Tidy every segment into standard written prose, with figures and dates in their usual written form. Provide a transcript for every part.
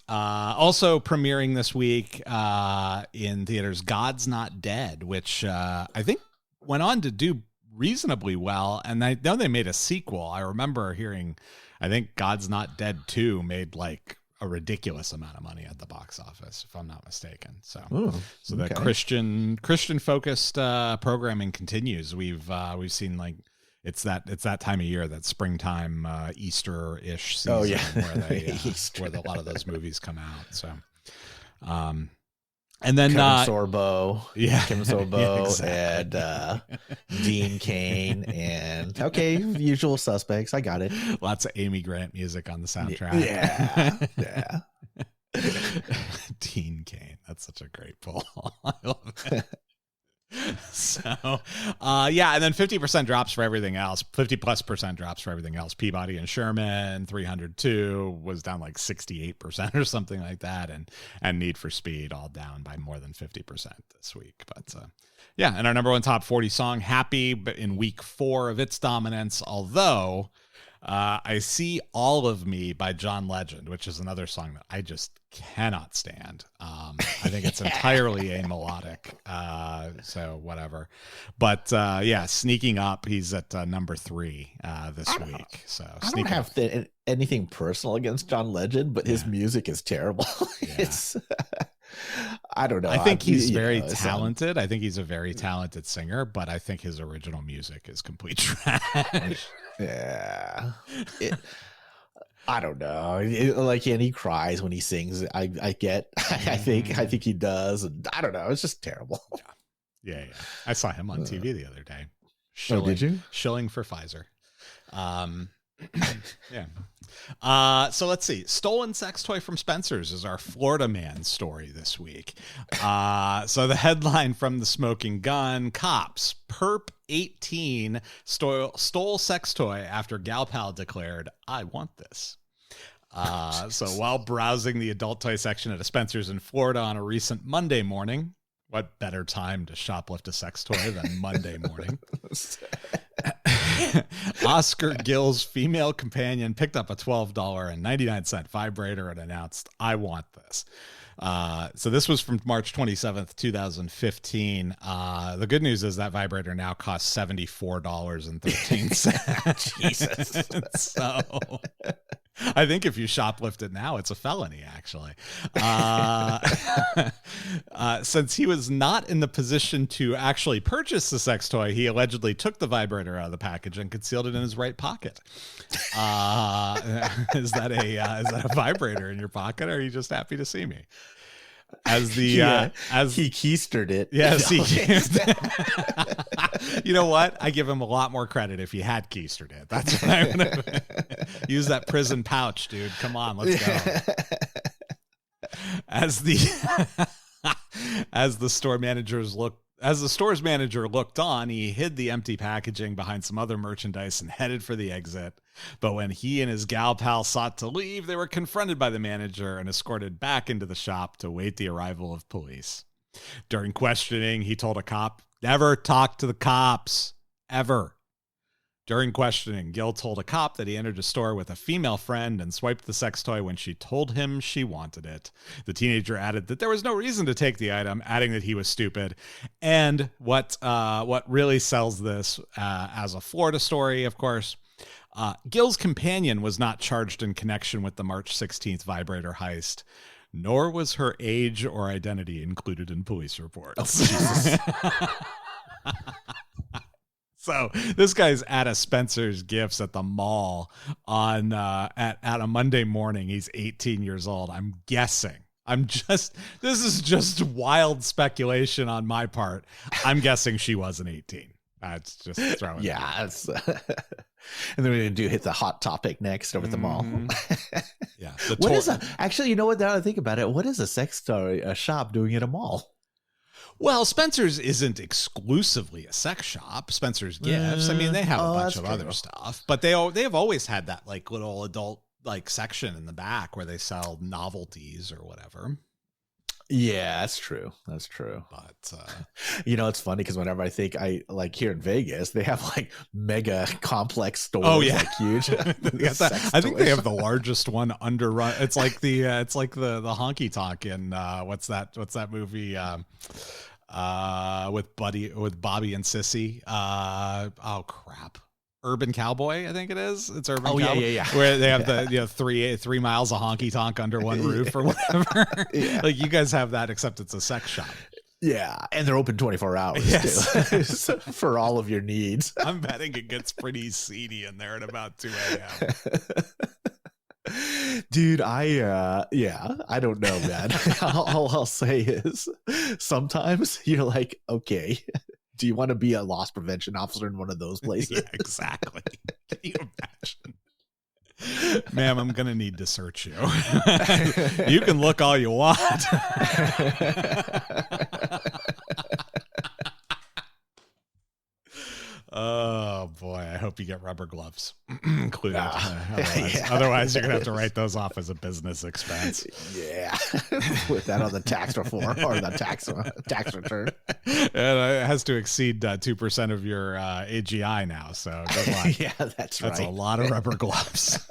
Also premiering this week in theaters, God's Not Dead, which I think went on to do reasonably well. And I know they made a sequel. I remember hearing, I think God's Not Dead 2 made like a ridiculous amount of money at the box office, if I'm not mistaken. So, the Christian focused programming continues. We've seen like it's that time of year, that springtime Easter-ish season where they where a lot of those movies come out. So, and then Kevin Sorbo, exactly. and Dean Cain, and usual suspects. I got it. Lots of Amy Grant music on the soundtrack. Yeah. Dean Cain, that's such a great pull. I love it. So, and then 50% drops for everything else. 50+% drops for everything else. Peabody and Sherman, 302 was down like 68% or something like that, and Need for Speed all down by more than 50% this week. But and our number one top 40 song, Happy, but in week 4 of its dominance. Although I See All of Me by John Legend, which is another song that I just cannot stand. I think it's entirely amelodic. So whatever. But sneaking up, he's at number 3 this week. So I don't have anything personal against John Legend, but his music is terrible. It's I don't know. I think he's very talented. I think he's a very talented singer, but I think his original music is complete trash. Yeah. I don't know. And he cries when he sings. I think he does. And I don't know. It's just terrible. Yeah. I saw him on TV the other day. Did you? Shilling for Pfizer. So let's see. Stolen sex toy from Spencer's is our Florida man story this week. So the headline from The Smoking Gun: Cops, Perp 18 stole sex toy after gal pal declared, "I want this." So while browsing the adult toy section at a Spencer's in Florida on a recent Monday morning, what better time to shoplift a sex toy than Monday morning? Oscar Gill's female companion picked up a $12.99 vibrator and announced, "I want this." So this was from March 27th, 2015. The good news is that vibrator now costs $74.13. Jesus. So I think if you shoplift it now, it's a felony, actually. Since he was not in the position to actually purchase the sex toy, he allegedly took the vibrator out of the package and concealed it in his right pocket. Is that a vibrator in your pocket, or are you just happy to see me? As the as he keistered it. Yes, you know what? I give him a lot more credit if he had keistered it. That's what I'm gonna use. That prison pouch, dude. Come on, let's go. As the store's manager looked on, he hid the empty packaging behind some other merchandise and headed for the exit. But when he and his gal pal sought to leave, they were confronted by the manager and escorted back into the shop to await the arrival of police. During questioning, he told a cop, "Never talk to the cops, ever." During questioning, Gill told a cop that he entered a store with a female friend and swiped the sex toy when she told him she wanted it. The teenager added that there was no reason to take the item, adding that he was stupid. And what really sells this as a Florida story, of course, Gill's companion was not charged in connection with the March 16th vibrator heist, nor was her age or identity included in police reports. Oh, So this guy's at a Spencer's Gifts at the mall on at a Monday morning. He's 18 years old. I'm guessing. This is just wild speculation on my part. I'm guessing she wasn't 18. It's just throwing. Yeah. And then we're going to hit the hot topic next over at the mall. Yeah. Actually, you know what? Now that I think about it, what is a sex toy shop doing at a mall? Well, Spencer's isn't exclusively a sex shop. Spencer's Gifts. I mean, they have a bunch of other stuff, but they have always had that like little adult like section in the back where they sell novelties or whatever. Yeah, that's true. That's true. But it's funny because whenever I think like here in Vegas, they have like mega complex stores. Oh yeah, like huge. I think they have the largest one underrun. It's like the honky tonk in what's that movie with Bobby and Sissy. Oh crap. Urban Cowboy, I think it is. It's Urban Cowboy. Yeah. Where they have the 3 miles of honky tonk under one roof or whatever. Like you guys have that, except it's a sex shop. Yeah, and they're open 24 hours too, for all of your needs. I'm betting it gets pretty seedy in there at about 2 a.m. Dude, I don't know, man. All I'll say is sometimes you're like, okay, do you want to be a loss prevention officer in one of those places? Yeah, exactly. Can you imagine? Ma'am, I'm going to need to search you. You can look all you want. Oh boy, I hope you get rubber gloves included. Otherwise, you're gonna have to write those off as a business expense. Yeah, with that on the tax reform or the tax return. And it has to exceed 2% of your AGI now. So good luck. Yeah, that's right. That's a lot of rubber gloves.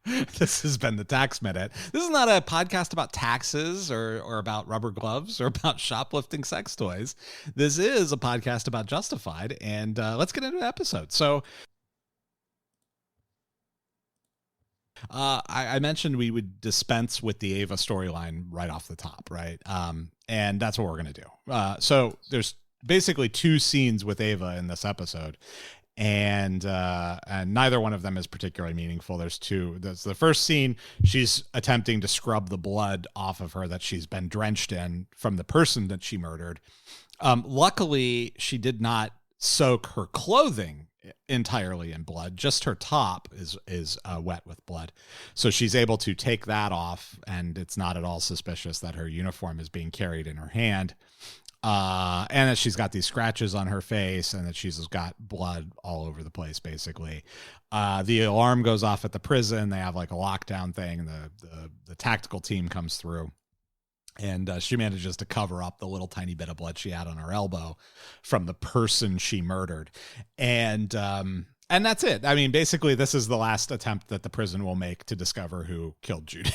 This has been the Tax Minute. This is not a podcast about taxes or about rubber gloves or about shoplifting sex toys. This is a podcast about Justified, and let's get into the episode. So I mentioned we would dispense with the Ava storyline right off the top, right? And that's what we're going to do. So there's basically 2 scenes with Ava in this episode. And neither one of them is particularly meaningful. There's 2. There's the first scene. She's attempting to scrub the blood off of her that she's been drenched in from the person that she murdered. Luckily, she did not soak her clothing entirely in blood. Just her top is wet with blood. So she's able to take that off, and it's not at all suspicious that her uniform is being carried in her hand. And that she's got these scratches on her face and that she's got blood all over the place, basically. The alarm goes off at the prison. They have like a lockdown thing. The tactical team comes through, and she manages to cover up the little tiny bit of blood she had on her elbow from the person she murdered. And that's it. I mean, basically, this is the last attempt that the prison will make to discover who killed Judith.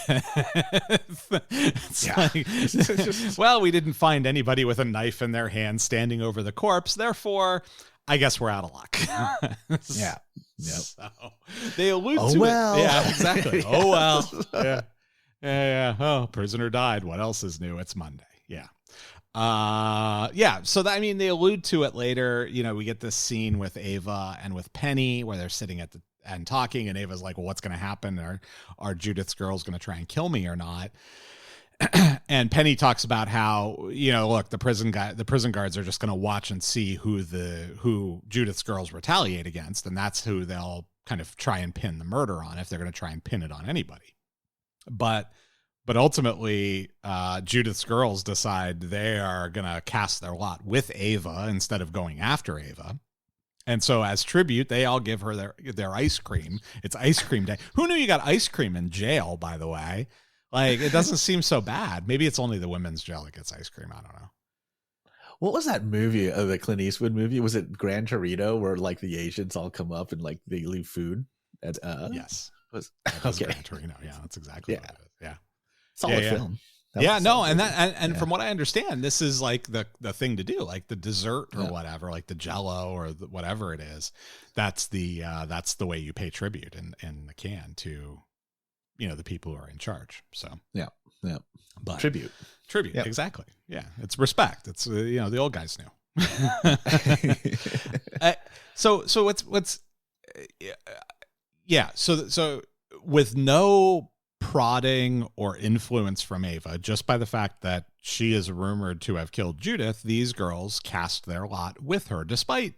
Well, we didn't find anybody with a knife in their hand standing over the corpse. Therefore, I guess we're out of luck. Yeah. Yep. So they allude to it. Yeah, exactly. Oh, well. Yeah. Oh, prisoner died. What else is new? It's Monday. Yeah. So I mean, they allude to it later. We get this scene with Ava and with Penny where they're sitting and talking, and Ava's like, well, what's going to happen? Are Judith's girls going to try and kill me or not? And Penny talks about how, look, the prison guards are just going to watch and see who Judith's girls retaliate against. And that's who they'll kind of try and pin the murder on, if they're going to try and pin it on anybody. But ultimately, Judith's girls decide they are going to cast their lot with Ava instead of going after Ava. And so as tribute, they all give her their ice cream. It's ice cream day. Who knew you got ice cream in jail, by the way? Like, it doesn't seem so bad. Maybe it's only the women's jail that gets ice cream. I don't know. What was that movie, the Clint Eastwood movie? Was it Gran Torino, where like the Asians all come up and like they leave food? Yes. Was okay. Gran Torino. Yeah, that's exactly what it is. Yeah. Solid film. And from what I understand, this is like the thing to do, like the dessert or whatever, like the Jello or whatever it is. That's the way you pay tribute in the can to, the people who are in charge. So but tribute, exactly. Yeah, it's respect. It's the old guys knew. So with no prodding or influence from Ava, just by the fact that she is rumored to have killed Judith, these girls cast their lot with her, despite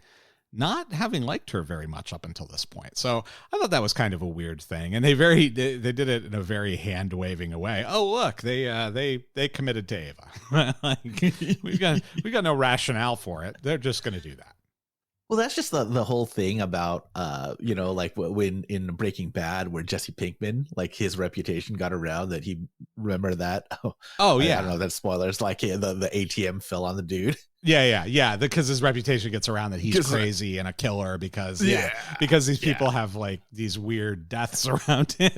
not having liked her very much up until this point. So I thought that was kind of a weird thing, and they did it in a very hand waving way. Oh, look, they committed to Ava. Like, we got no rationale for it. They're just going to do that. Well, that's just the whole thing about, like when in Breaking Bad, where Jesse Pinkman, like his reputation got around that he, remember that? Oh yeah. I don't know, that's spoilers. Like the ATM fell on the dude. Yeah. Because his reputation gets around that he's crazy and a killer because these people have like these weird deaths around him.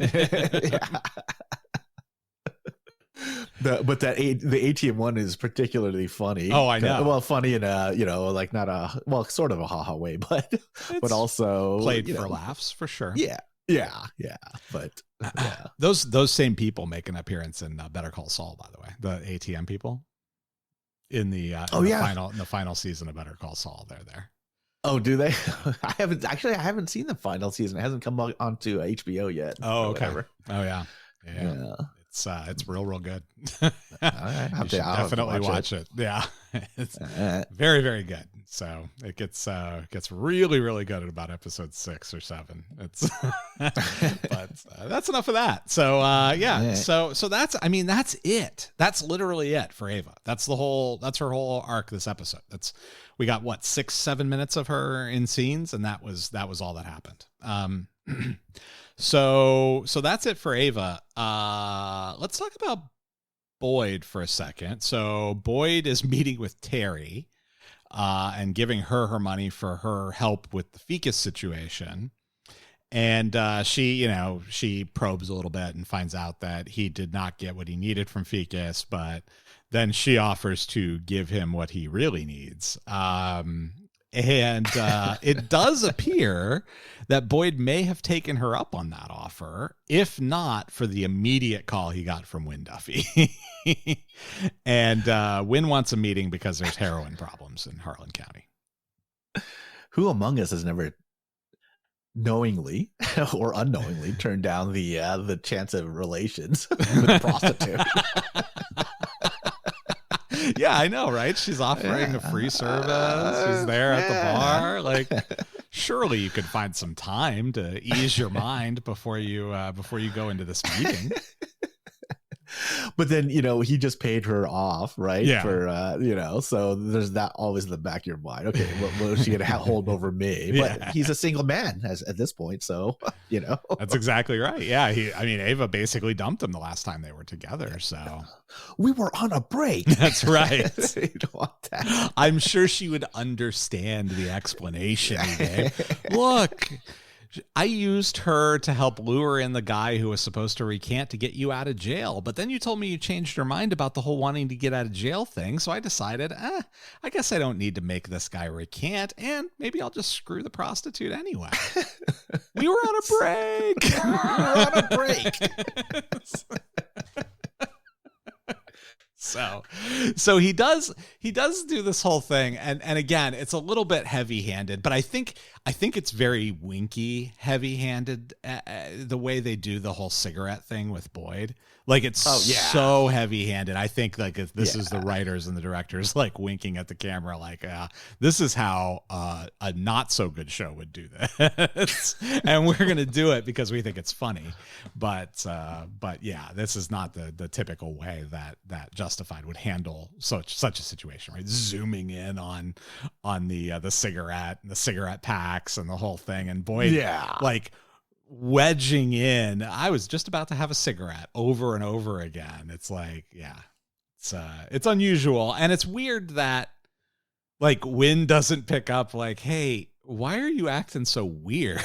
But the ATM one is particularly funny. Oh, I know. Well, funny in a, like not a, sort of a haha way, but also played for laughs for sure. Yeah. But yeah. Those same people make an appearance in Better Call Saul, by the way, the ATM people in the final season of Better Call Saul. They're there. Oh, do they? I haven't seen the final season. It hasn't come onto HBO yet. Oh, okay. Oh yeah. It's real good. I'll definitely watch it. Yeah, it's very, very good. So it gets really, really good at about episode 6 or 7. It's but that's enough of that. So So that's it. That's literally it for Ava. That's her whole arc this episode. We got 6-7 minutes of her in scenes, and that was all that happened. So that's it for Ava. Let's talk about Boyd for a second. So Boyd is meeting with Terry and giving her money for her help with the Ficus situation. And she probes a little bit and finds out that he did not get what he needed from Ficus, but then she offers to give him what he really needs. And it does appear that Boyd may have taken her up on that offer, if not for the immediate call he got from Wynn Duffy. And Wynn wants a meeting because there's heroin problems in Harlan County. Who among us has never knowingly or unknowingly turned down the chance of relations with a prostitute? Yeah, I know, right? She's offering a free service. She's there at the bar. Like, surely you could find some time to ease your mind before you go into this meeting. But then, he just paid her off, right? Yeah. For, so there's that always in the back of your mind. Okay, what is she going to hold over me? But he's a single man at this point. So, That's exactly right. Yeah. Ava basically dumped him the last time they were together. So we were on a break. That's right. You don't want that. I'm sure she would understand the explanation he gave. Look, I used her to help lure in the guy who was supposed to recant to get you out of jail. But then you told me you changed your mind about the whole wanting to get out of jail thing. So I decided, I guess I don't need to make this guy recant. And maybe I'll just screw the prostitute anyway. We were on a break. So he does do this whole thing, and again, it's a little bit heavy-handed, but I think it's very Winky heavy-handed, the way they do the whole cigarette thing with Boyd. Like, it's so heavy-handed. I think like this is the writers and the directors like winking at the camera, like, this is how a not so good show would do this, and we're gonna do it because we think it's funny. But yeah, this is not the typical way that Justified would handle such a situation, right? Zooming in on the cigarette and the cigarette packs and the whole thing, and Boyd like wedging in. I was just about to have a cigarette over and over again. It's like, it's unusual, and it's weird that like Wynn doesn't pick up like, hey, why are you acting so weird?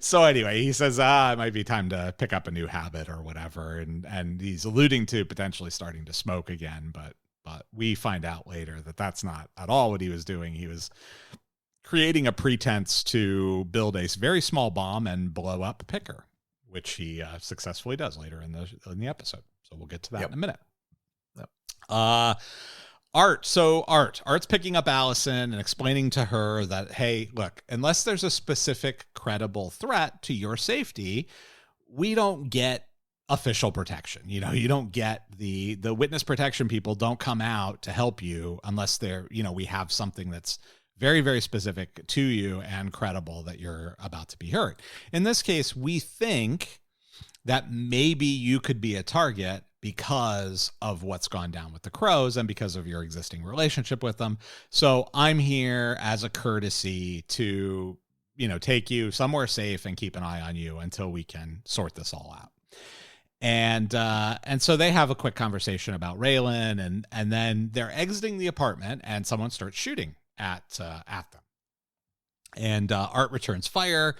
So anyway, he says, it might be time to pick up a new habit or whatever, and he's alluding to potentially starting to smoke again, but we find out later that that's not at all what he was doing. He was creating a pretense to build a very small bomb and blow up Picker, which he successfully does later in the episode. So we'll get to that in a minute. Art's picking up Allison and explaining to her that, hey, look, unless there's a specific credible threat to your safety, we don't get official protection. You don't get the witness protection people don't come out to help you unless we have something that's very, very specific to you and credible that you're about to be hurt. In this case, we think that maybe you could be a target because of what's gone down with the Crows and because of your existing relationship with them. So I'm here as a courtesy to, take you somewhere safe and keep an eye on you until we can sort this all out. And so they have a quick conversation about Raylan, and then they're exiting the apartment and someone starts shooting at them. And Art returns fire.